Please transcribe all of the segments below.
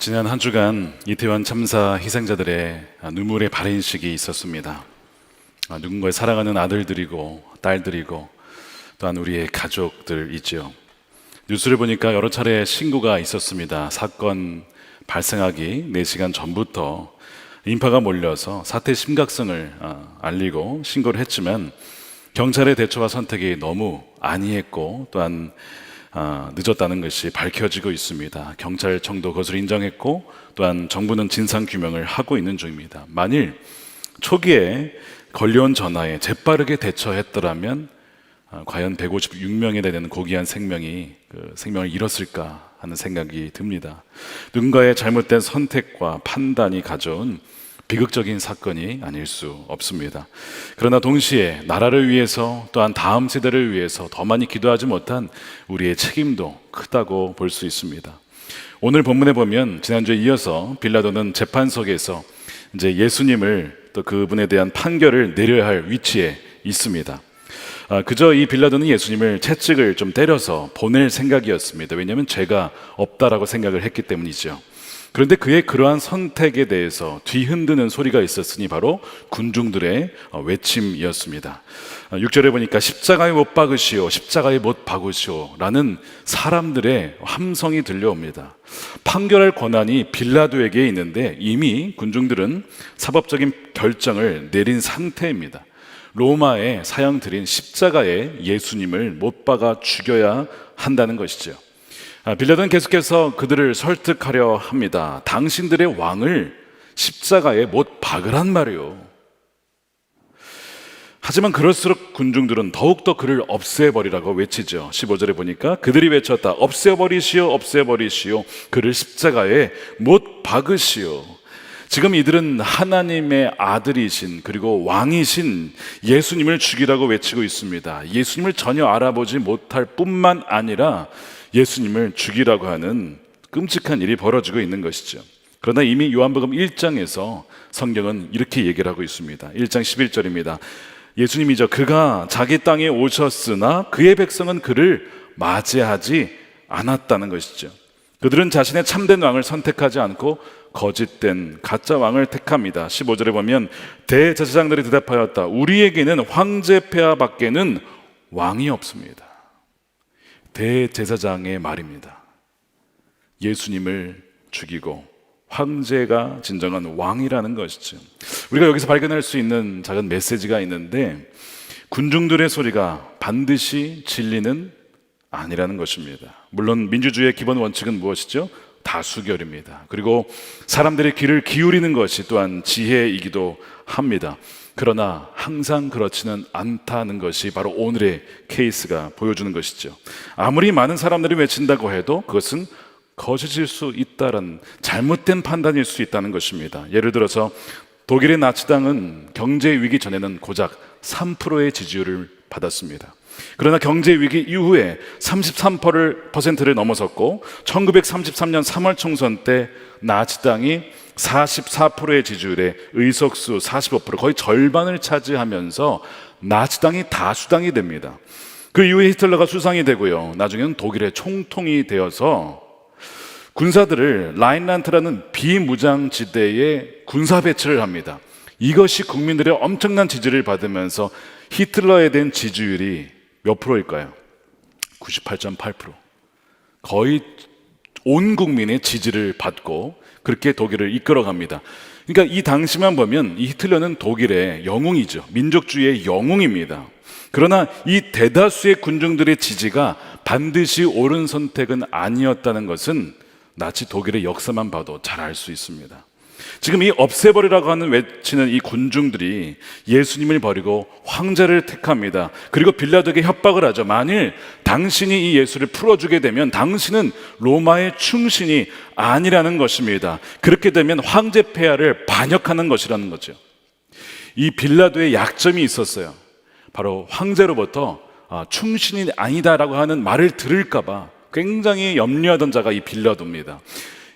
지난 한 주간 이태원 참사 희생자들의 눈물의 발인식이 있었습니다. 누군가의 사랑하는 아들들이고 딸들이고 또한 우리의 가족들 있죠. 뉴스를 보니까 여러 차례 신고가 있었습니다. 사건 발생하기 4시간 전부터 인파가 몰려서 사태의 심각성을 알리고 신고를 했지만 경찰의 대처와 선택이 너무 안이했고 또한 늦었다는 것이 밝혀지고 있습니다. 경찰청도 그것을 인정했고 또한 정부는 진상규명을 하고 있는 중입니다. 만일 초기에 걸려온 전화에 재빠르게 대처했더라면 과연 156명에 되는 고귀한 생명이 생명을 잃었을까 하는 생각이 듭니다. 누군가의 잘못된 선택과 판단이 가져온 비극적인 사건이 아닐 수 없습니다. 그러나 동시에 나라를 위해서 또한 다음 세대를 위해서 더 많이 기도하지 못한 우리의 책임도 크다고 볼 수 있습니다. 오늘 본문에 보면 지난주에 이어서 빌라도는 재판석에서 이제 예수님을 또 그분에 대한 판결을 내려야 할 위치에 있습니다. 그저 이 빌라도는 예수님을 채찍을 좀 때려서 보낼 생각이었습니다. 왜냐하면 죄가 없다라고 생각을 했기 때문이죠. 그런데 그의 그러한 선택에 대해서 뒤흔드는 소리가 있었으니 바로 군중들의 외침이었습니다. 6절에 보니까 십자가에 못 박으시오, 십자가에 못 박으시오 라는 사람들의 함성이 들려옵니다. 판결할 권한이 빌라도에게 있는데 이미 군중들은 사법적인 결정을 내린 상태입니다. 로마에 사형들인 십자가에 예수님을 못 박아 죽여야 한다는 것이죠. 빌라도는 계속해서 그들을 설득하려 합니다. 당신들의 왕을 십자가에 못 박으란 말이요. 하지만 그럴수록 군중들은 더욱더 그를 없애버리라고 외치죠. 15절에 보니까 그들이 외쳤다. 없애버리시오, 없애버리시오. 그를 십자가에 못 박으시오. 지금 이들은 하나님의 아들이신 그리고 왕이신 예수님을 죽이라고 외치고 있습니다. 예수님을 전혀 알아보지 못할 뿐만 아니라 예수님을 죽이라고 하는 끔찍한 일이 벌어지고 있는 것이죠. 그러나 이미 요한복음 1장에서 성경은 이렇게 얘기를 하고 있습니다. 1장 11절입니다. 예수님이죠. 그가 자기 땅에 오셨으나 그의 백성은 그를 맞이하지 않았다는 것이죠. 그들은 자신의 참된 왕을 선택하지 않고 거짓된 가짜 왕을 택합니다. 15절에 보면 대제사장들이 대답하였다. 우리에게는 황제 폐하 밖에는 왕이 없습니다. 대제사장의 말입니다. 예수님을 죽이고 황제가 진정한 왕이라는 것이죠. 우리가 여기서 발견할 수 있는 작은 메시지가 있는데 군중들의 소리가 반드시 진리는 아니라는 것입니다. 물론 민주주의의 기본 원칙은 무엇이죠? 다수결입니다. 그리고 사람들의 귀를 기울이는 것이 또한 지혜이기도 합니다. 그러나 항상 그렇지는 않다는 것이 바로 오늘의 케이스가 보여주는 것이죠. 아무리 많은 사람들이 외친다고 해도 그것은 거짓일 수 있다는 잘못된 판단일 수 있다는 것입니다. 예를 들어서 독일의 나치당은 경제 위기 전에는 고작 3%의 지지율을 받았습니다. 그러나 경제 위기 이후에 33%를 넘어섰고 1933년 3월 총선 때 나치당이 44%의 지지율에 의석수 45% 거의 절반을 차지하면서 나치당이 다수당이 됩니다. 그 이후에 히틀러가 수상이 되고요. 나중에는 독일의 총통이 되어서 군사들을 라인란트라는 비무장지대에 군사 배치를 합니다. 이것이 국민들의 엄청난 지지를 받으면서 히틀러에 대한 지지율이 몇 프로일까요? 98.8%. 거의 온 국민의 지지를 받고 그렇게 독일을 이끌어갑니다. 그러니까 이 당시만 보면 이 히틀러는 독일의 영웅이죠. 민족주의의 영웅입니다. 그러나 이 대다수의 군중들의 지지가 반드시 옳은 선택은 아니었다는 것은 나치 독일의 역사만 봐도 잘 알 수 있습니다. 지금 이 없애버리라고 하는 외치는 이 군중들이 예수님을 버리고 황제를 택합니다. 그리고 빌라도에게 협박을 하죠. 만일 당신이 이 예수를 풀어주게 되면 당신은 로마의 충신이 아니라는 것입니다. 그렇게 되면 황제 폐하를 반역하는 것이라는 거죠. 이 빌라도의 약점이 있었어요. 바로 황제로부터 충신이 아니다라고 하는 말을 들을까 봐 굉장히 염려하던 자가 이 빌라도입니다.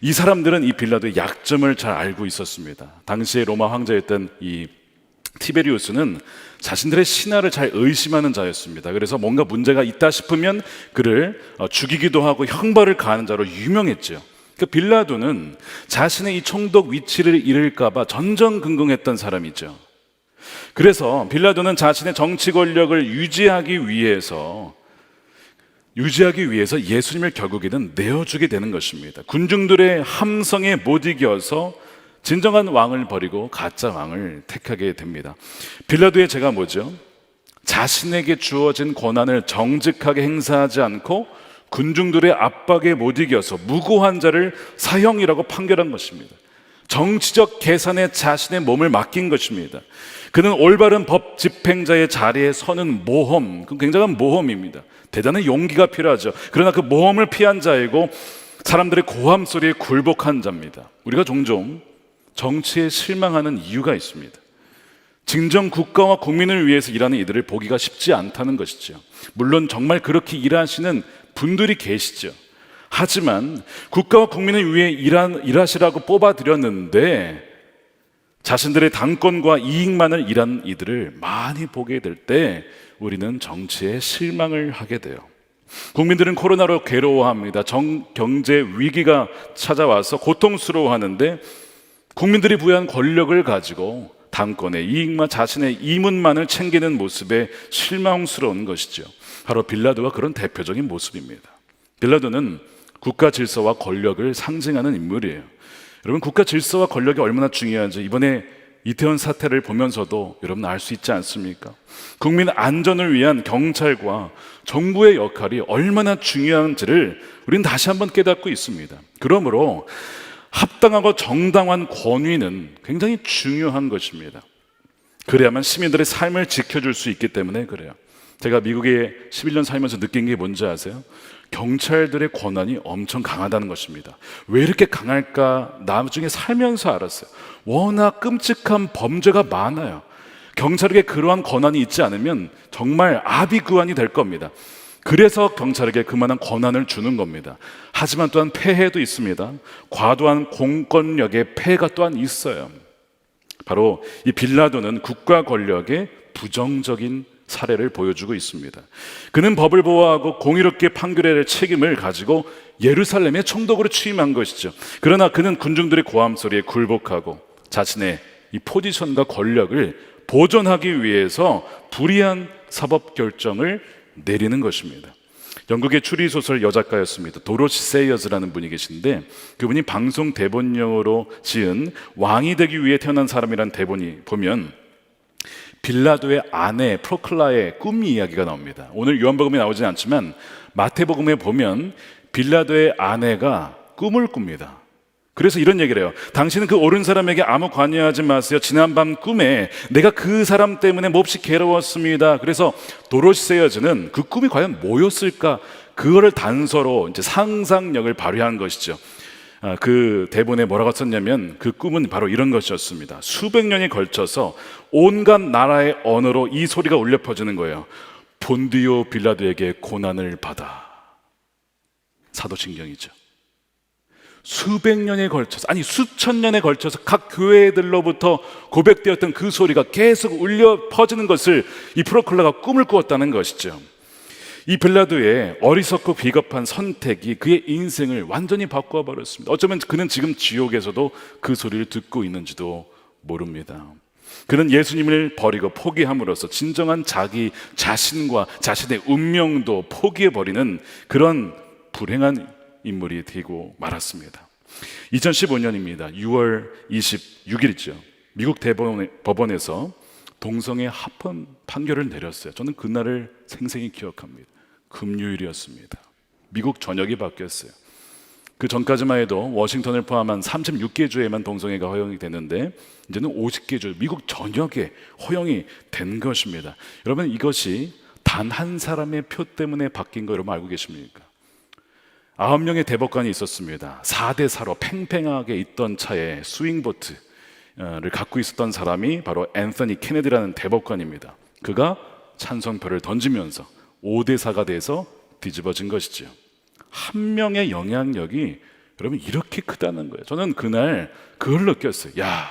이 사람들은 이 빌라도의 약점을 잘 알고 있었습니다. 당시에 로마 황제였던 이 티베리우스는 자신들의 신하를 잘 의심하는 자였습니다. 그래서 뭔가 문제가 있다 싶으면 그를 죽이기도 하고 형벌을 가하는 자로 유명했죠. 그 빌라도는 자신의 이 총독 위치를 잃을까봐 전전긍긍했던 사람이죠. 그래서 빌라도는 자신의 정치 권력을 유지하기 위해서 예수님을 결국에는 내어주게 되는 것입니다. 군중들의 함성에 못 이겨서 진정한 왕을 버리고 가짜 왕을 택하게 됩니다. 빌라도의 죄가 뭐죠? 자신에게 주어진 권한을 정직하게 행사하지 않고 군중들의 압박에 못 이겨서 무고한 자를 사형이라고 판결한 것입니다. 정치적 계산에 자신의 몸을 맡긴 것입니다. 그는 올바른 법 집행자의 자리에 서는 모험, 그 굉장한 모험입니다. 대단한 용기가 필요하죠. 그러나 그 모험을 피한 자이고 사람들의 고함 소리에 굴복한 자입니다. 우리가 종종 정치에 실망하는 이유가 있습니다. 진정 국가와 국민을 위해서 일하는 이들을 보기가 쉽지 않다는 것이죠. 물론 정말 그렇게 일하시는 분들이 계시죠. 하지만 국가와 국민을 위해 일하시라고 뽑아들였는데 자신들의 당권과 이익만을 일하는 이들을 많이 보게 될 때 우리는 정치에 실망을 하게 돼요. 국민들은 코로나로 괴로워합니다. 경제 위기가 찾아와서 고통스러워하는데 국민들이 부여한 권력을 가지고 당권의 이익만, 자신의 이문만을 챙기는 모습에 실망스러운 것이죠. 바로 빌라도가 그런 대표적인 모습입니다. 빌라도는 국가 질서와 권력을 상징하는 인물이에요. 여러분, 국가 질서와 권력이 얼마나 중요한지 이번에 이태원 사태를 보면서도 여러분 알 수 있지 않습니까? 국민 안전을 위한 경찰과 정부의 역할이 얼마나 중요한지를 우리는 다시 한번 깨닫고 있습니다. 그러므로 합당하고 정당한 권위는 굉장히 중요한 것입니다. 그래야만 시민들의 삶을 지켜줄 수 있기 때문에 그래요. 제가 미국에 11년 살면서 느낀 게 뭔지 아세요? 경찰들의 권한이 엄청 강하다는 것입니다. 왜 이렇게 강할까 나중에 살면서 알았어요. 워낙 끔찍한 범죄가 많아요. 경찰에게 그러한 권한이 있지 않으면 정말 아비규환이 될 겁니다. 그래서 경찰에게 그만한 권한을 주는 겁니다. 하지만 또한 폐해도 있습니다. 과도한 공권력의 폐해가 또한 있어요. 바로 이 빌라도는 국가 권력의 부정적인 사례를 보여주고 있습니다. 그는 법을 보호하고 공의롭게 판결해야 할 책임을 가지고 예루살렘의 총독으로 취임한 것이죠. 그러나 그는 군중들의 고함 소리에 굴복하고 자신의 이 포지션과 권력을 보존하기 위해서 불의한 사법 결정을 내리는 것입니다. 영국의 추리소설 여작가였습니다. 도로시 세이어즈라는 분이 계신데 그분이 방송 대본용으로 지은 왕이 되기 위해 태어난 사람이라는 대본이 보면 빌라도의 아내 프로클라의 꿈 이야기가 나옵니다. 오늘 요한복음에 나오진 않지만 마태복음에 보면 빌라도의 아내가 꿈을 꿉니다. 그래서 이런 얘기를 해요. 당신은 그 옳은 사람에게 아무 관여하지 마세요. 지난밤 꿈에 내가 그 사람 때문에 몹시 괴로웠습니다. 그래서 도로시 세이어즈는 그 꿈이 과연 뭐였을까? 그거를 단서로 이제 상상력을 발휘한 것이죠. 그 대본에 뭐라고 썼냐면 그 꿈은 바로 이런 것이었습니다. 수백 년이 걸쳐서 온갖 나라의 언어로 이 소리가 울려 퍼지는 거예요. 본디오 빌라도에게 고난을 받아. 사도신경이죠. 수백 년에 걸쳐서, 아니 수천 년에 걸쳐서 각 교회들로부터 고백되었던 그 소리가 계속 울려 퍼지는 것을 이 프로클라가 꿈을 꾸었다는 것이죠. 이 빌라도의 어리석고 비겁한 선택이 그의 인생을 완전히 바꾸어 버렸습니다. 어쩌면 그는 지금 지옥에서도 그 소리를 듣고 있는지도 모릅니다. 그는 예수님을 버리고 포기함으로써 진정한 자기 자신과 자신의 운명도 포기해버리는 그런 불행한 인물이 되고 말았습니다. 2015년입니다. 6월 26일이죠. 미국 대법원에서 동성애 합헌 판결을 내렸어요. 저는 그날을 생생히 기억합니다. 금요일이었습니다. 미국 전역이 바뀌었어요. 그 전까지만 해도 워싱턴을 포함한 36개 주에만 동성애가 허용이 됐는데 이제는 50개 주, 미국 전역에 허용이 된 것입니다. 여러분, 이것이 단 한 사람의 표 때문에 바뀐 거 여러분 알고 계십니까? 9명의 대법관이 있었습니다. 4대 4로 팽팽하게 있던 차에 스윙보트를 갖고 있었던 사람이 바로 앤서니 케네디라는 대법관입니다. 그가 찬성표를 던지면서 5대 4가 돼서 뒤집어진 것이죠. 한 명의 영향력이 여러분 이렇게 크다는 거예요. 저는 그날 그걸 느꼈어요. 야,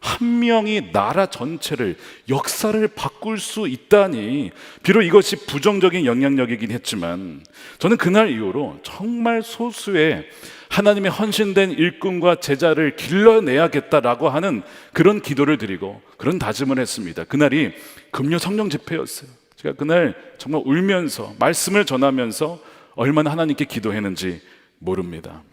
한 명이 나라 전체를, 역사를 바꿀 수 있다니, 비록 이것이 부정적인 영향력이긴 했지만 저는 그날 이후로 정말 소수의 하나님의 헌신된 일꾼과 제자를 길러내야겠다라고 하는 그런 기도를 드리고 그런 다짐을 했습니다. 그날이 금요 성령 집회였어요. 제가 그날 정말 울면서 말씀을 전하면서 얼마나 하나님께 기도했는지 모릅니다.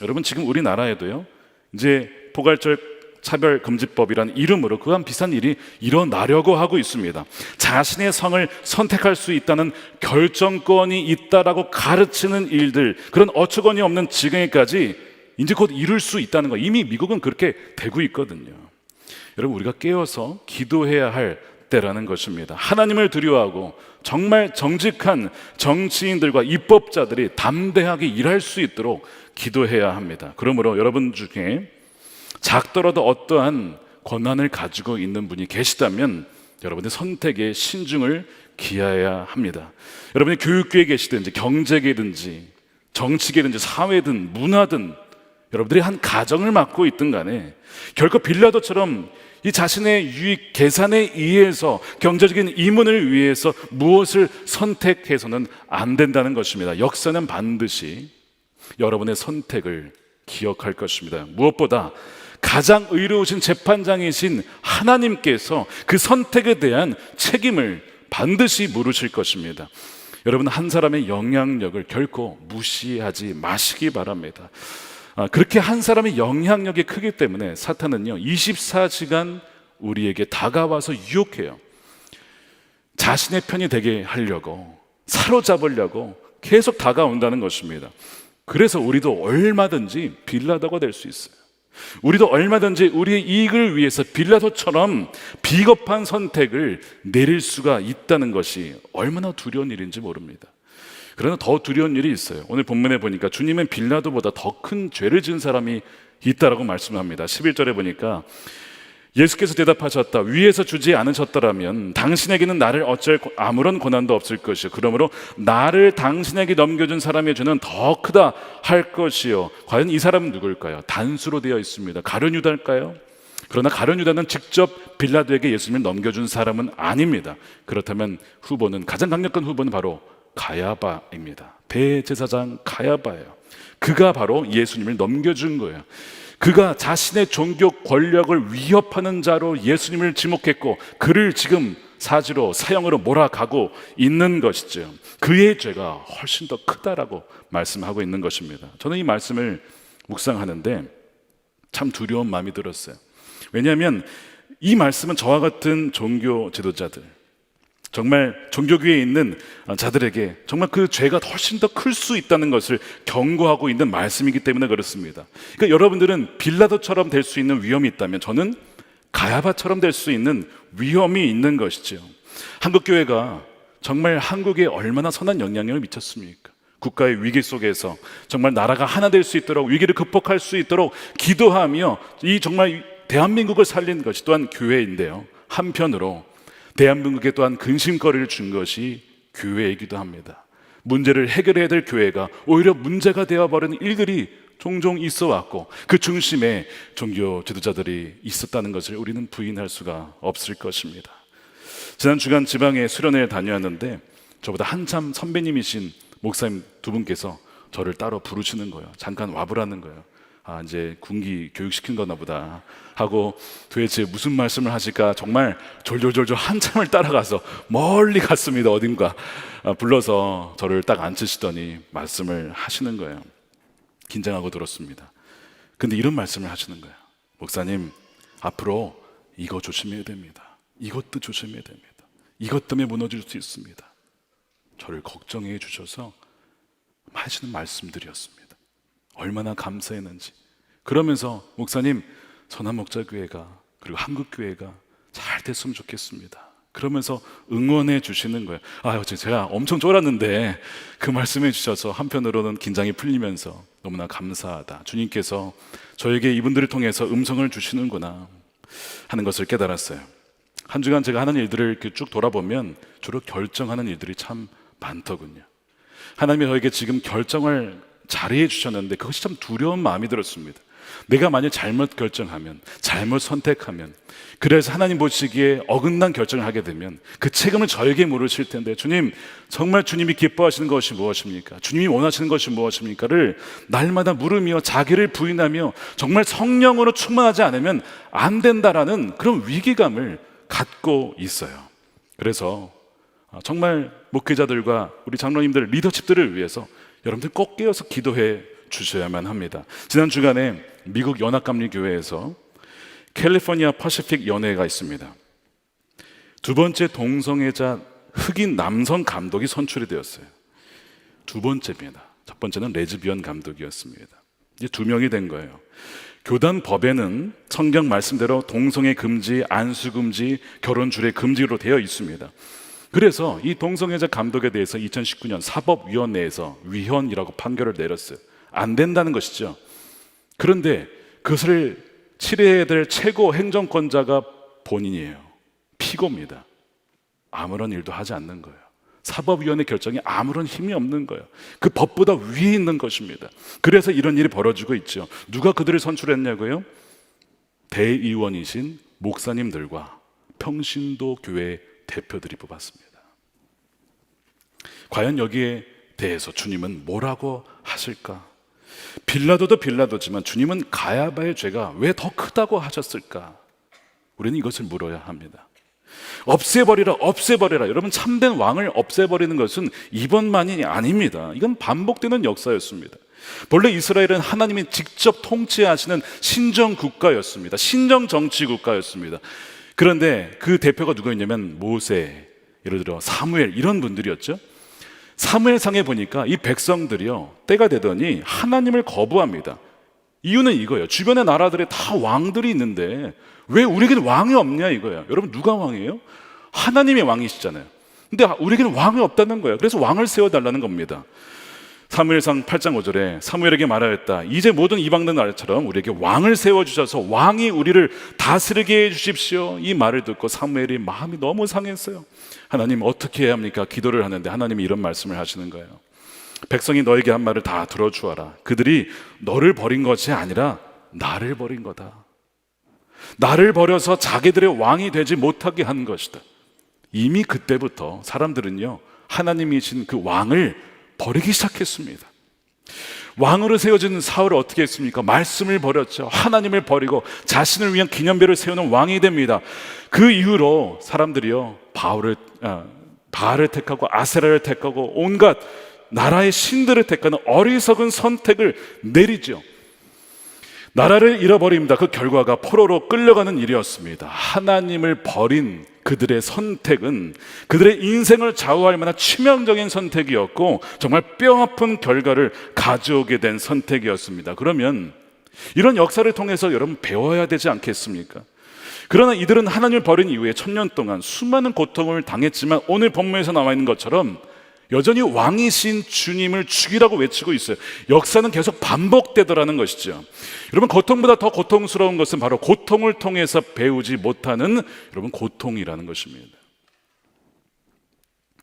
여러분, 지금 우리나라에도요, 이제 포괄적 차별금지법이라는 이름으로 그와 비슷한 일이 일어나려고 하고 있습니다. 자신의 성을 선택할 수 있다는 결정권이 있다라고 가르치는 일들, 그런 어처구니 없는 지경에까지 이제 곧 이룰 수 있다는 거, 이미 미국은 그렇게 되고 있거든요. 여러분, 우리가 깨어서 기도해야 할 때라는 것입니다. 하나님을 두려워하고 정말 정직한 정치인들과 입법자들이 담대하게 일할 수 있도록 기도해야 합니다. 그러므로 여러분 중에 작더라도 어떠한 권한을 가지고 있는 분이 계시다면 여러분의 선택에 신중을 기해야 합니다. 여러분이 교육계에 계시든지 경제계든지 정치계든지 사회든 문화든 여러분들이 한 가정을 맡고 있든 간에 결코 빌라도처럼 이 자신의 유익 계산에 의해서 경제적인 이문을 위해서 무엇을 선택해서는 안 된다는 것입니다. 역사는 반드시 여러분의 선택을 기억할 것입니다. 무엇보다 가장 의로우신 재판장이신 하나님께서 그 선택에 대한 책임을 반드시 물으실 것입니다. 여러분, 한 사람의 영향력을 결코 무시하지 마시기 바랍니다. 그렇게 한 사람의 영향력이 크기 때문에 사탄은요 24시간 우리에게 다가와서 유혹해요. 자신의 편이 되게 하려고, 사로잡으려고 계속 다가온다는 것입니다. 그래서 우리도 얼마든지 빌라도가 될 수 있어요. 우리도 얼마든지 우리의 이익을 위해서 빌라도처럼 비겁한 선택을 내릴 수가 있다는 것이 얼마나 두려운 일인지 모릅니다. 그러나 더 두려운 일이 있어요. 오늘 본문에 보니까 주님은 빌라도보다 더 큰 죄를 지은 사람이 있다라고 말씀합니다. 11절에 보니까 예수께서 대답하셨다. 위에서 주지 않으셨더라면 당신에게는 나를 어쩔 아무런 권한도 없을 것이요, 그러므로 나를 당신에게 넘겨준 사람의 죄는 더 크다 할 것이요. 과연 이 사람은 누굴까요? 단수로 되어 있습니다. 가룟 유다일까요? 그러나 가룟 유다는 직접 빌라도에게 예수님을 넘겨준 사람은 아닙니다. 그렇다면 후보는, 가장 강력한 후보는 바로 가야바입니다. 대제사장 가야바예요. 그가 바로 예수님을 넘겨준 거예요. 그가 자신의 종교 권력을 위협하는 자로 예수님을 지목했고 그를 지금 사지로, 사형으로 몰아가고 있는 것이죠. 그의 죄가 훨씬 더 크다라고 말씀하고 있는 것입니다. 저는 이 말씀을 묵상하는데 참 두려운 마음이 들었어요. 왜냐하면 이 말씀은 저와 같은 종교 지도자들, 정말 종교교회에 있는 자들에게 정말 그 죄가 훨씬 더 클 수 있다는 것을 경고하고 있는 말씀이기 때문에 그렇습니다. 그러니까 여러분들은 빌라도처럼 될 수 있는 위험이 있다면 저는 가야바처럼 될 수 있는 위험이 있는 것이죠. 한국교회가 정말 한국에 얼마나 선한 영향력을 미쳤습니까? 국가의 위기 속에서 정말 나라가 하나 될 수 있도록, 위기를 극복할 수 있도록 기도하며 이 정말 대한민국을 살린 것이 또한 교회인데요, 한편으로 대한민국에 또한 근심거리를 준 것이 교회이기도 합니다. 문제를 해결해야 될 교회가 오히려 문제가 되어버리는 일들이 종종 있어 왔고 그 중심에 종교 지도자들이 있었다는 것을 우리는 부인할 수가 없을 것입니다. 지난 주간 지방에 수련회에 다녀왔는데 저보다 한참 선배님이신 목사님 두 분께서 저를 따로 부르시는 거예요. 잠깐 와보라는 거예요. 아, 이제 군기 교육시킨 거나 보다 하고 도대체 무슨 말씀을 하실까 정말 졸졸졸졸 한참을 따라가서 멀리 갔습니다. 어딘가 불러서 저를 딱 앉히시더니 말씀을 하시는 거예요. 긴장하고 들었습니다. 근데 이런 말씀을 하시는 거예요. 목사님, 앞으로 이거 조심해야 됩니다. 이것도 조심해야 됩니다. 이것 때문에 무너질 수 있습니다. 저를 걱정해 주셔서 하시는 말씀들이었습니다. 얼마나 감사했는지. 그러면서 목사님, 선한목자교회가 그리고 한국교회가 잘 됐으면 좋겠습니다. 그러면서 응원해 주시는 거예요. 제가 엄청 쫄았는데 그 말씀해 주셔서 한편으로는 긴장이 풀리면서 너무나 감사하다. 주님께서 저에게 이분들을 통해서 음성을 주시는구나 하는 것을 깨달았어요. 한 주간 제가 하는 일들을 이렇게 쭉 돌아보면 주로 결정하는 일들이 참 많더군요. 하나님이 저에게 지금 결정을 잘해 주셨는데 그것이 참 두려운 마음이 들었습니다. 내가 만약 잘못 결정하면, 잘못 선택하면, 그래서 하나님 보시기에 어긋난 결정을 하게 되면 그 책임을 저에게 물으실 텐데, 주님, 정말 주님이 기뻐하시는 것이 무엇입니까? 주님이 원하시는 것이 무엇입니까?를 날마다 물으며 자기를 부인하며 정말 성령으로 충만하지 않으면 안 된다라는 그런 위기감을 갖고 있어요. 그래서 정말 목회자들과 우리 장로님들, 리더십들을 위해서 여러분들 꼭 깨어서 기도해 주셔야만 합니다. 지난 주간에 미국 연합감리교회에서 캘리포니아 퍼시픽 연회가 있습니다. 두 번째 동성애자 흑인 남성 감독이 선출이 되었어요. 두 번째입니다. 첫 번째는 레즈비언 감독이었습니다. 이제 두 명이 된 거예요. 교단 법에는 성경 말씀대로 동성애 금지, 안수 금지, 결혼 주례 금지로 되어 있습니다. 그래서 이 동성애자 감독에 대해서 2019년 사법위원회에서 위헌이라고 판결을 내렸어요. 안 된다는 것이죠. 그런데 그것을 치러야 될 최고 행정권자가 본인이에요. 피고입니다. 아무런 일도 하지 않는 거예요. 사법위원회 결정이 아무런 힘이 없는 거예요. 그 법보다 위에 있는 것입니다. 그래서 이런 일이 벌어지고 있죠. 누가 그들을 선출했냐고요? 대의원이신 목사님들과 평신도 교회 대표들이 뽑았습니다. 과연 여기에 대해서 주님은 뭐라고 하실까? 빌라도도 빌라도지만 주님은 가야바의 죄가 왜 더 크다고 하셨을까? 우리는 이것을 물어야 합니다. 없애버리라, 없애버리라. 여러분, 참된 왕을 없애버리는 것은 이번만이 아닙니다. 이건 반복되는 역사였습니다. 본래 이스라엘은 하나님이 직접 통치하시는 신정 국가였습니다. 신정 정치 국가였습니다. 그런데 그 대표가 누구였냐면 모세, 예를 들어 사무엘, 이런 분들이었죠. 사무엘상에 보니까 이 백성들이요, 때가 되더니 하나님을 거부합니다. 이유는 이거예요. 주변의 나라들에 다 왕들이 있는데 왜 우리에게는 왕이 없냐 이거예요. 여러분, 누가 왕이에요? 하나님이 왕이시잖아요. 근데 우리에게는 왕이 없다는 거예요. 그래서 왕을 세워달라는 겁니다. 사무엘상 8장 5절에 사무엘에게 말하였다. 이제 모든 이방들 나라처럼 우리에게 왕을 세워주셔서 왕이 우리를 다스리게 해주십시오. 이 말을 듣고 사무엘이 마음이 너무 상했어요. 하나님, 어떻게 해야 합니까? 기도를 하는데 하나님이 이런 말씀을 하시는 거예요. 백성이 너에게 한 말을 다 들어주어라. 그들이 너를 버린 것이 아니라 나를 버린 거다. 나를 버려서 자기들의 왕이 되지 못하게 한 것이다. 이미 그때부터 사람들은요, 하나님이신 그 왕을 버리기 시작했습니다. 왕으로 세워진 사울을 어떻게 했습니까? 말씀을 버렸죠. 하나님을 버리고 자신을 위한 기념비를 세우는 왕이 됩니다. 그 이후로 사람들이요, 바알을 택하고 아세라를 택하고 온갖 나라의 신들을 택하는 어리석은 선택을 내리죠. 나라를 잃어버립니다. 그 결과가 포로로 끌려가는 일이었습니다. 하나님을 버린 그들의 선택은 그들의 인생을 좌우할 만한 치명적인 선택이었고 정말 뼈아픈 결과를 가져오게 된 선택이었습니다. 그러면 이런 역사를 통해서 여러분 배워야 되지 않겠습니까? 그러나 이들은 하나님을 버린 이후에 1000년 동안 수많은 고통을 당했지만 오늘 본문에서 나와 있는 것처럼 여전히 왕이신 주님을 죽이라고 외치고 있어요. 역사는 계속 반복되더라는 것이죠. 여러분, 고통보다 더 고통스러운 것은 바로 고통을 통해서 배우지 못하는 여러분 고통이라는 것입니다.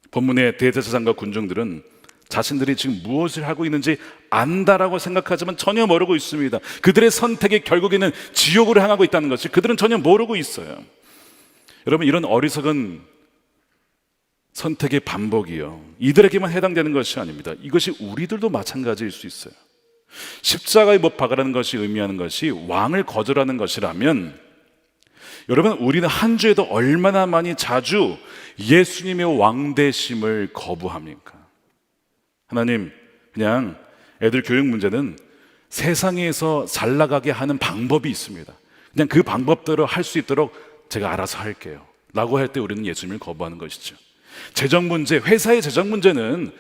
본문의 대제사장과 군중들은 자신들이 지금 무엇을 하고 있는지 안다라고 생각하지만 전혀 모르고 있습니다. 그들의 선택이 결국에는 지옥으로 향하고 있다는 것을 그들은 전혀 모르고 있어요. 여러분, 이런 어리석은 선택의 반복이요, 이들에게만 해당되는 것이 아닙니다. 이것이 우리들도 마찬가지일 수 있어요. 십자가에 못 박으라는 것이 의미하는 것이 왕을 거절하는 것이라면 여러분, 우리는 한 주에도 얼마나 많이 자주 예수님의 왕되심을 거부합니까? 하나님, 그냥 애들 교육 문제는 세상에서 잘 나가게 하는 방법이 있습니다. 그냥 그 방법대로 할 수 있도록 제가 알아서 할게요 라고 할 때 우리는 예수님을 거부하는 것이죠. 재정 문제, 회사의 재정 문제는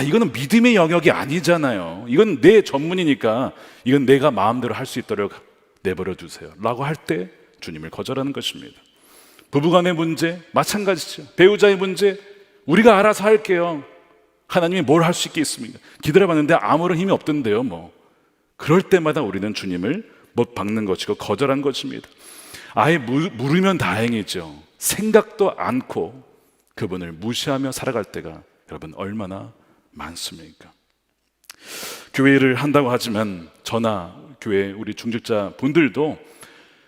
이거는 믿음의 영역이 아니잖아요. 이건 내 전문이니까 이건 내가 마음대로 할 수 있도록 내버려 두세요 라고 할 때 주님을 거절하는 것입니다. 부부간의 문제 마찬가지죠. 배우자의 문제, 우리가 알아서 할게요. 하나님이 뭘 할 수 있겠습니까? 기다려봤는데 아무런 힘이 없던데요. 그럴 때마다 우리는 주님을 못 박는 것이고 거절한 것입니다. 아예 물으면 다행이죠. 생각도 않고 그분을 무시하며 살아갈 때가 여러분 얼마나 많습니까? 교회를 한다고 하지만 저나 교회 우리 중직자 분들도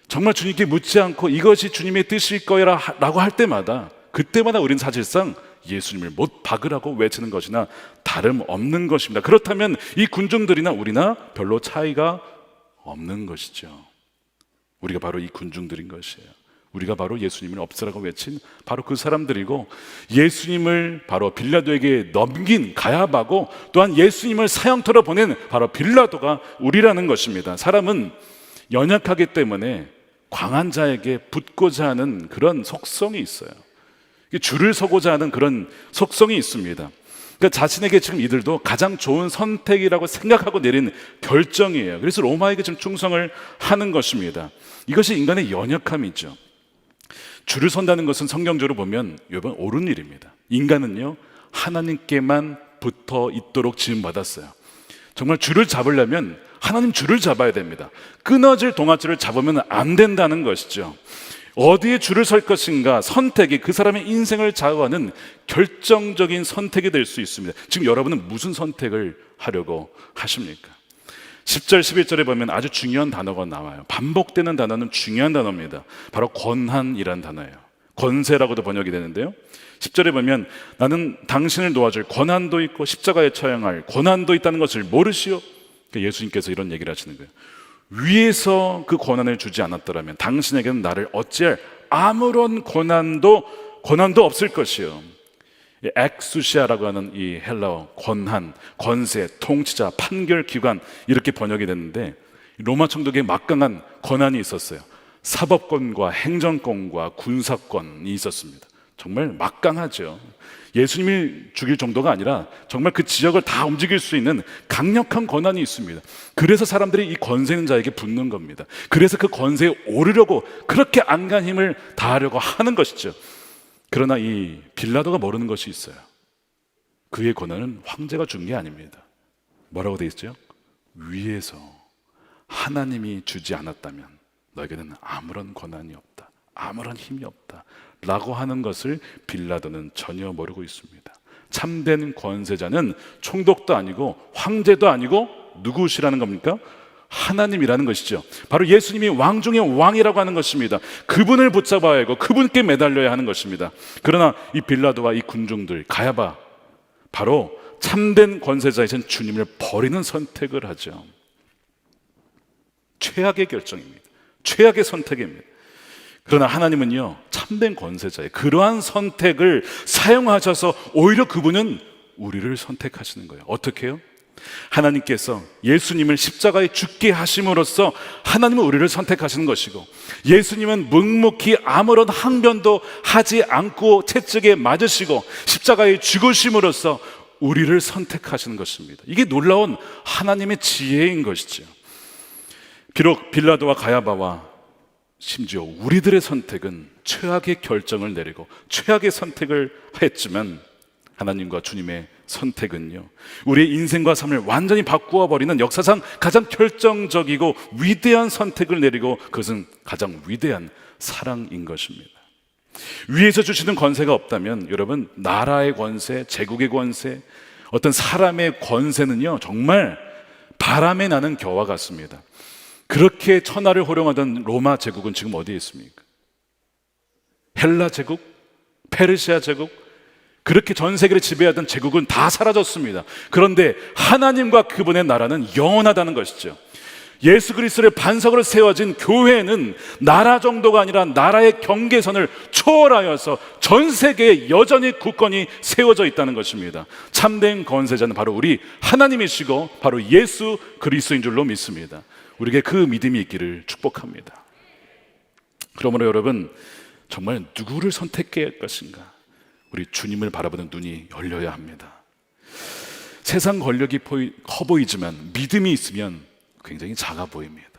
정말 주님께 묻지 않고 이것이 주님의 뜻일 거라 라고 할 때마다, 그때마다 우리는 사실상 예수님을 못 박으라고 외치는 것이나 다름없는 것입니다. 그렇다면 이 군중들이나 우리나 별로 차이가 없는 것이죠. 우리가 바로 이 군중들인 것이에요. 우리가 바로 예수님을 없애라고 외친 바로 그 사람들이고, 예수님을 바로 빌라도에게 넘긴 가야바고, 또한 예수님을 사형터로 보낸 바로 빌라도가 우리라는 것입니다. 사람은 연약하기 때문에 강한 자에게 붙고자 하는 그런 속성이 있어요. 줄을 서고자 하는 그런 속성이 있습니다. 그러니까 자신에게 지금 이들도 가장 좋은 선택이라고 생각하고 내린 결정이에요. 그래서 로마에게 좀 충성을 하는 것입니다. 이것이 인간의 연약함이죠. 줄을 선다는 것은 성경적으로 보면 여러분 옳은 일입니다. 인간은요 하나님께만 붙어 있도록 지음받았어요. 정말 줄을 잡으려면 하나님 줄을 잡아야 됩니다. 끊어질 동아줄을 잡으면 안 된다는 것이죠. 어디에 줄을 설 것인가 선택이 그 사람의 인생을 좌우하는 결정적인 선택이 될 수 있습니다. 지금 여러분은 무슨 선택을 하려고 하십니까? 10절 11절에 보면 아주 중요한 단어가 나와요. 반복되는 단어는 중요한 단어입니다. 바로 권한이란 단어예요. 권세라고도 번역이 되는데요, 10절에 보면 나는 당신을 도와줄 권한도 있고 십자가에 처형할 권한도 있다는 것을 모르시오. 예수님께서 이런 얘기를 하시는 거예요. 위에서 그 권한을 주지 않았더라면 당신에게는 나를 어찌할 아무런 권한도 없을 것이요. 엑수시아라고 하는 이 헬라어 권한, 권세, 통치자, 판결기관 이렇게 번역이 됐는데, 로마 총독에 막강한 권한이 있었어요. 사법권과 행정권과 군사권이 있었습니다. 정말 막강하죠. 예수님이 죽일 정도가 아니라 정말 그 지역을 다 움직일 수 있는 강력한 권한이 있습니다. 그래서 사람들이 이 권세 있는 자에게 붙는 겁니다. 그래서 그 권세에 오르려고 그렇게 안간 힘을 다하려고 하는 것이죠. 그러나 이 빌라도가 모르는 것이 있어요. 그의 권한은 황제가 준 게 아닙니다. 뭐라고 되어 있죠? 위에서 하나님이 주지 않았다면 너에게는 아무런 권한이 없다, 아무런 힘이 없다 라고 하는 것을 빌라도는 전혀 모르고 있습니다. 참된 권세자는 총독도 아니고 황제도 아니고 누구시라는 겁니까? 하나님이라는 것이죠. 바로 예수님이 왕 중의 왕이라고 하는 것입니다. 그분을 붙잡아야 하고 그분께 매달려야 하는 것입니다. 그러나 이 빌라도와 이 군중들, 가야바, 바로 참된 권세자이신 주님을 버리는 선택을 하죠. 최악의 결정입니다. 최악의 선택입니다. 그러나 하나님은요 참된 권세자의 그러한 선택을 사용하셔서 오히려 그분은 우리를 선택하시는 거예요. 어떻게 해요? 하나님께서 예수님을 십자가에 죽게 하심으로써 하나님은 우리를 선택하시는 것이고, 예수님은 묵묵히 아무런 항변도 하지 않고 채찍에 맞으시고 십자가에 죽으심으로써 우리를 선택하시는 것입니다. 이게 놀라운 하나님의 지혜인 것이죠. 비록 빌라도와 가야바와 심지어 우리들의 선택은 최악의 결정을 내리고 최악의 선택을 했지만, 하나님과 주님의 선택은요 우리의 인생과 삶을 완전히 바꾸어 버리는 역사상 가장 결정적이고 위대한 선택을 내리고, 그것은 가장 위대한 사랑인 것입니다. 위에서 주시는 권세가 없다면 여러분, 나라의 권세, 제국의 권세, 어떤 사람의 권세는요 정말 바람에 나는 겨와 같습니다. 그렇게 천하를 호령하던 로마 제국은 지금 어디에 있습니까? 헬라 제국, 페르시아 제국, 그렇게 전 세계를 지배하던 제국은 다 사라졌습니다. 그런데 하나님과 그분의 나라는 영원하다는 것이죠. 예수 그리스도의 반석으로 세워진 교회는 나라 정도가 아니라 나라의 경계선을 초월하여서 전 세계에 여전히 국권이 세워져 있다는 것입니다. 참된 권세자는 바로 우리 하나님이시고 바로 예수 그리스도인 줄로 믿습니다. 우리에게 그 믿음이 있기를 축복합니다. 그러므로 여러분, 정말 누구를 선택해야 할 것인가? 우리 주님을 바라보는 눈이 열려야 합니다. 세상 권력이 커 보이지만 믿음이 있으면 굉장히 작아 보입니다.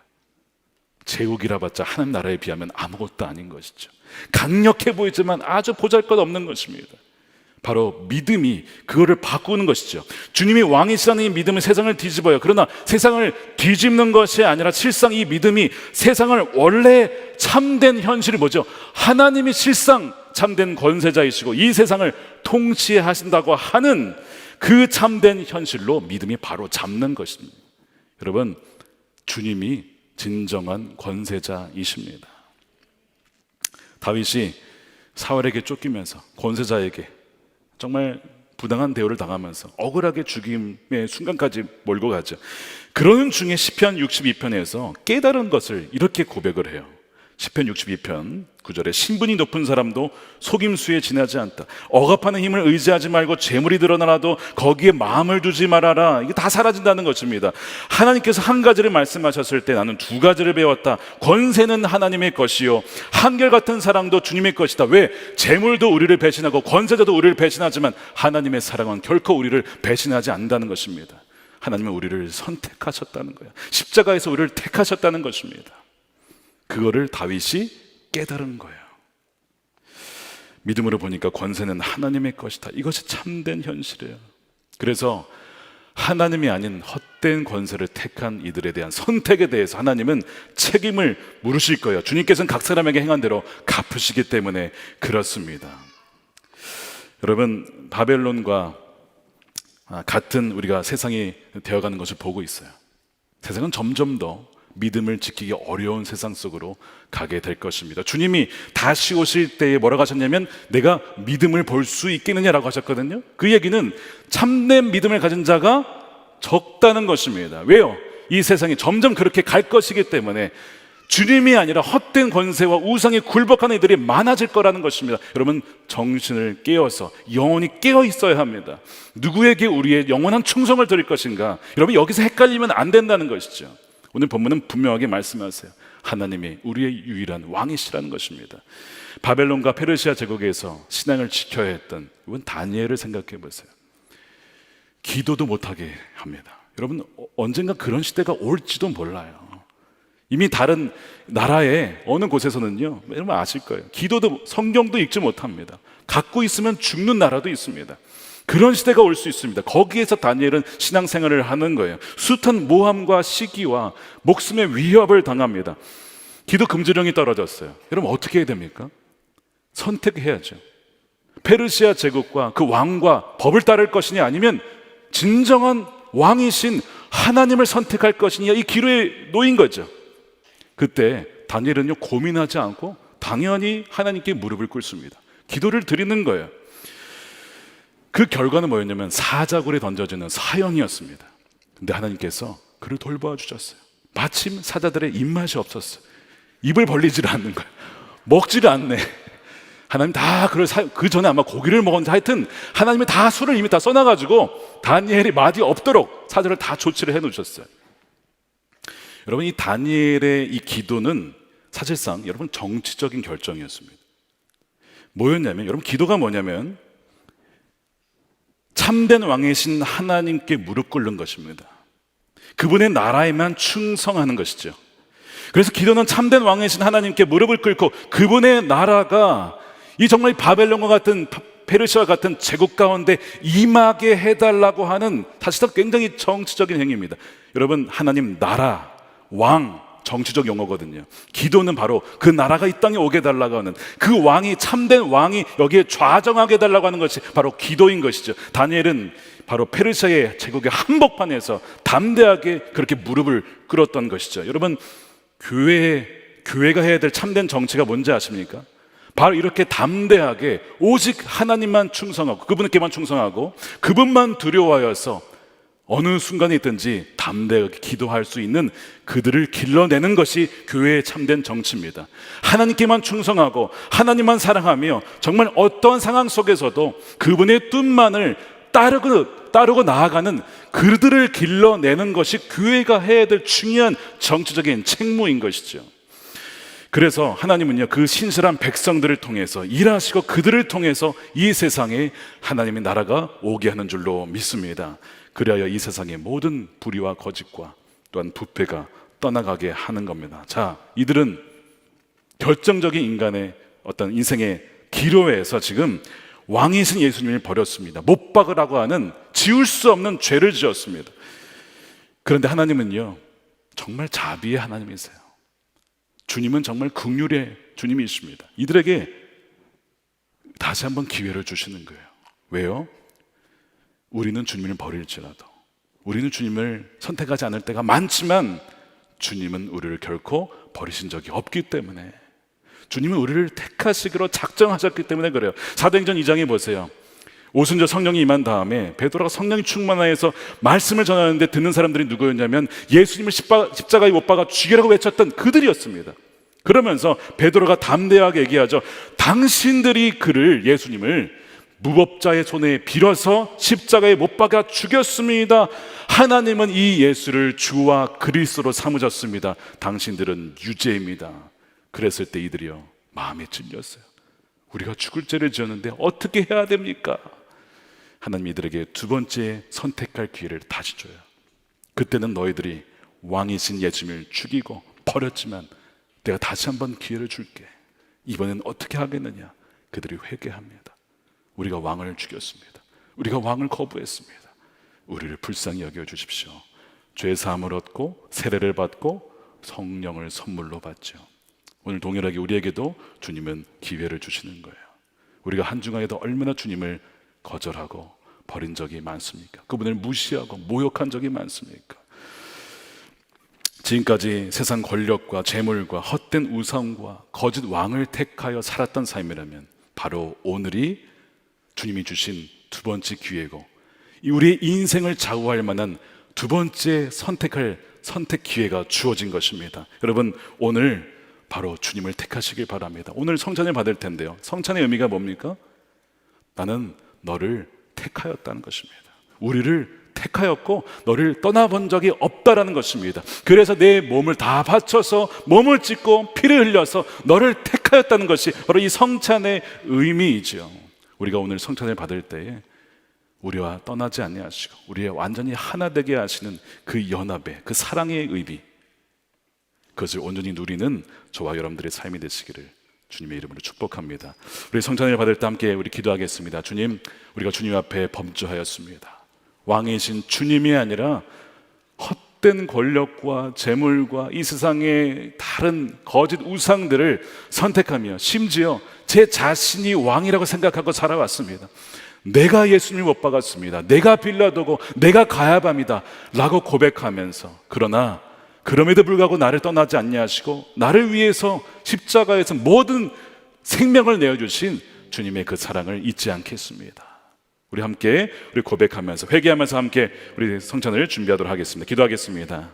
제국이라 봤자 하나님 나라에 비하면 아무것도 아닌 것이죠. 강력해 보이지만 아주 보잘것없는 것입니다. 바로 믿음이 그거를 바꾸는 것이죠. 주님이 왕이시라는 이 믿음은 세상을 뒤집어요. 그러나 세상을 뒤집는 것이 아니라 실상 이 믿음이 세상을 원래 참된 현실을 뭐죠? 하나님이 실상 참된 권세자이시고 이 세상을 통치하신다고 하는 그 참된 현실로 믿음이 바로 잡는 것입니다. 여러분, 주님이 진정한 권세자이십니다. 다윗이 사울에게 쫓기면서 권세자에게 정말 부당한 대우를 당하면서 억울하게 죽임의 순간까지 몰고 가죠. 그러는 중에 시편 62편에서 깨달은 것을 이렇게 고백을 해요. 시편 62편 9절에 신분이 높은 사람도 속임수에 지나지 않다. 억압하는 힘을 의지하지 말고 재물이 드러나라도 거기에 마음을 두지 말아라. 이게 다 사라진다는 것입니다. 하나님께서 한 가지를 말씀하셨을 때 나는 두 가지를 배웠다. 권세는 하나님의 것이요 한결같은 사랑도 주님의 것이다. 왜? 재물도 우리를 배신하고 권세자도 우리를 배신하지만 하나님의 사랑은 결코 우리를 배신하지 않는다는 것입니다. 하나님은 우리를 선택하셨다는 거예요. 십자가에서 우리를 택하셨다는 것입니다. 그거를 다윗이 깨달은 거예요. 믿음으로 보니까 권세는 하나님의 것이다. 이것이 참된 현실이에요. 그래서 하나님이 아닌 헛된 권세를 택한 이들에 대한 선택에 대해서 하나님은 책임을 물으실 거예요. 주님께서는 각 사람에게 행한 대로 갚으시기 때문에 그렇습니다. 여러분, 바벨론과 같은 우리가 세상이 되어가는 것을 보고 있어요. 세상은 점점 더 믿음을 지키기 어려운 세상 속으로 가게 될 것입니다. 주님이 다시 오실 때에 뭐라고 하셨냐면 내가 믿음을 볼 수 있겠느냐라고 하셨거든요. 그 얘기는 참된 믿음을 가진 자가 적다는 것입니다. 왜요? 이 세상이 점점 그렇게 갈 것이기 때문에 주님이 아니라 헛된 권세와 우상에 굴복하는 이들이 많아질 거라는 것입니다. 여러분, 정신을 깨어서 영원히 깨어 있어야 합니다. 누구에게 우리의 영원한 충성을 드릴 것인가? 여러분, 여기서 헷갈리면 안 된다는 것이죠. 오늘 본문은 분명하게 말씀하세요. 하나님이 우리의 유일한 왕이시라는 것입니다. 바벨론과 페르시아 제국에서 신앙을 지켜야 했던 이번 다니엘을 생각해 보세요. 기도도 못하게 합니다. 여러분, 언젠가 그런 시대가 올지도 몰라요. 이미 다른 나라의 어느 곳에서는요, 여러분 아실 거예요. 기도도 성경도 읽지 못합니다. 갖고 있으면 죽는 나라도 있습니다. 그런 시대가 올 수 있습니다. 거기에서 다니엘은 신앙생활을 하는 거예요. 숱한 모함과 시기와 목숨의 위협을 당합니다. 기도 금지령이 떨어졌어요. 여러분 어떻게 해야 됩니까? 선택해야죠. 페르시아 제국과 그 왕과 법을 따를 것이냐 아니면 진정한 왕이신 하나님을 선택할 것이냐, 이 기로에 놓인 거죠. 그때 다니엘은요 고민하지 않고 당연히 하나님께 무릎을 꿇습니다. 기도를 드리는 거예요. 그 결과는 뭐였냐면 사자굴에 던져지는 사형이었습니다. 근데 하나님께서 그를 돌보아 주셨어요. 마침 사자들의 입맛이 없었어요. 입을 벌리질 않는 거예요. 먹지를 않네. 하나님 다 그 전에 아마 고기를 먹었는데 하여튼 하나님이 다 술을 이미 다 써놔가지고 다니엘이 맛이 없도록 사자를 다 조치를 해놓으셨어요. 여러분, 이 다니엘의 이 기도는 사실상 여러분 정치적인 결정이었습니다. 뭐였냐면, 여러분 기도가 뭐냐면 참된 왕이신 하나님께 무릎 꿇는 것입니다. 그분의 나라에만 충성하는 것이죠. 그래서 기도는 참된 왕이신 하나님께 무릎을 꿇고 그분의 나라가 이 정말 바벨론과 같은 페르시아와 같은 제국 가운데 임하게 해달라고 하는 사실상 굉장히 정치적인 행위입니다. 여러분, 하나님 나라, 왕, 정치적 용어거든요. 기도는 바로 그 나라가 이 땅에 오게 해달라고 하는, 그 왕이, 참된 왕이 여기에 좌정하게 해달라고 하는 것이 바로 기도인 것이죠. 다니엘은 바로 페르시아의 제국의 한복판에서 담대하게 그렇게 무릎을 꿇었던 것이죠. 여러분, 교회가 해야 될 참된 정치가 뭔지 아십니까? 바로 이렇게 담대하게 오직 하나님만 충성하고 그분께만 충성하고 그분만 두려워하여서 어느 순간에 있든지 담대하게 기도할 수 있는 그들을 길러내는 것이 교회의 참된 정치입니다. 하나님께만 충성하고 하나님만 사랑하며 정말 어떠한 상황 속에서도 그분의 뜻만을 따르고 나아가는 그들을 길러내는 것이 교회가 해야 될 중요한 정치적인 책무인 것이죠. 그래서 하나님은요 그 신실한 백성들을 통해서 일하시고 그들을 통해서 이 세상에 하나님의 나라가 오게 하는 줄로 믿습니다. 그리하여 이 세상의 모든 불의와 거짓과 또한 부패가 떠나가게 하는 겁니다. 자, 이들은 결정적인 인간의 어떤 인생의 기로에서 지금 왕이신 예수님을 버렸습니다. 못 박으라고 하는 지울 수 없는 죄를 지었습니다. 그런데 하나님은요 정말 자비의 하나님이세요. 주님은 정말 긍휼의 주님이십니다. 이들에게 다시 한번 기회를 주시는 거예요. 왜요? 우리는 주님을 버릴지라도, 우리는 주님을 선택하지 않을 때가 많지만 주님은 우리를 결코 버리신 적이 없기 때문에, 주님은 우리를 택하시기로 작정하셨기 때문에 그래요. 사도행전 2장에 보세요. 오순절 성령이 임한 다음에 베드로가 성령이 충만하여서 말씀을 전하는데 듣는 사람들이 누구였냐면 예수님을 십자가에 못 박아 죽이라고 외쳤던 그들이었습니다. 그러면서 베드로가 담대하게 얘기하죠. 당신들이 그를, 예수님을 무법자의 손에 빌어서 십자가에 못 박아 죽였습니다. 하나님은 이 예수를 주와 그리스도로 삼으셨습니다. 당신들은 유죄입니다. 그랬을 때 이들이요, 마음에 찔렸어요. 우리가 죽을 죄를 지었는데 어떻게 해야 됩니까? 하나님 이들에게 두 번째 선택할 기회를 다시 줘요. 그때는 너희들이 왕이신 예수님을 죽이고 버렸지만 내가 다시 한번 기회를 줄게. 이번엔 어떻게 하겠느냐? 그들이 회개합니다. 우리가 왕을 죽였습니다. 우리가 왕을 거부했습니다. 우리를 불쌍히 여겨주십시오. 죄 사함을 얻고 세례를 받고 성령을 선물로 받죠. 오늘 동일하게 우리에게도 주님은 기회를 주시는 거예요. 우리가 한중간에도 얼마나 주님을 거절하고 버린 적이 많습니까? 그분을 무시하고 모욕한 적이 많습니까? 지금까지 세상 권력과 재물과 헛된 우상과 거짓 왕을 택하여 살았던 삶이라면 바로 오늘이 주님이 주신 두 번째 기회고, 우리의 인생을 좌우할 만한 두 번째 선택 기회가 주어진 것입니다. 여러분, 오늘 바로 주님을 택하시길 바랍니다. 오늘 성찬을 받을 텐데요, 성찬의 의미가 뭡니까? 나는 너를 택하였다는 것입니다. 우리를 택하였고 너를 떠나본 적이 없다라는 것입니다. 그래서 내 몸을 다 바쳐서 몸을 찢고 피를 흘려서 너를 택하였다는 것이 바로 이 성찬의 의미이죠. 우리가 오늘 성찬을 받을 때에 우리와 떠나지 아니하시고 우리의 완전히 하나 되게 하시는 그 연합의, 그 사랑의 의미, 그것을 온전히 누리는 저와 여러분들의 삶이 되시기를 주님의 이름으로 축복합니다. 우리 성찬을 받을 때 함께 우리 기도하겠습니다. 주님, 우리가 주님 앞에 범죄하였습니다. 왕이신 주님이 아니라 헛된 권력과 재물과 이 세상의 다른 거짓 우상들을 선택하며 심지어 제 자신이 왕이라고 생각하고 살아왔습니다. 내가 예수님을 못 박았습니다. 내가 빌라도고 내가 가야바입니다 라고 고백하면서, 그러나 그럼에도 불구하고 나를 떠나지 않냐하시고 나를 위해서 십자가에서 모든 생명을 내어주신 주님의 그 사랑을 잊지 않겠습니다. 우리 함께 우리 고백하면서 회개하면서 함께 우리 성찬을 준비하도록 하겠습니다. 기도하겠습니다.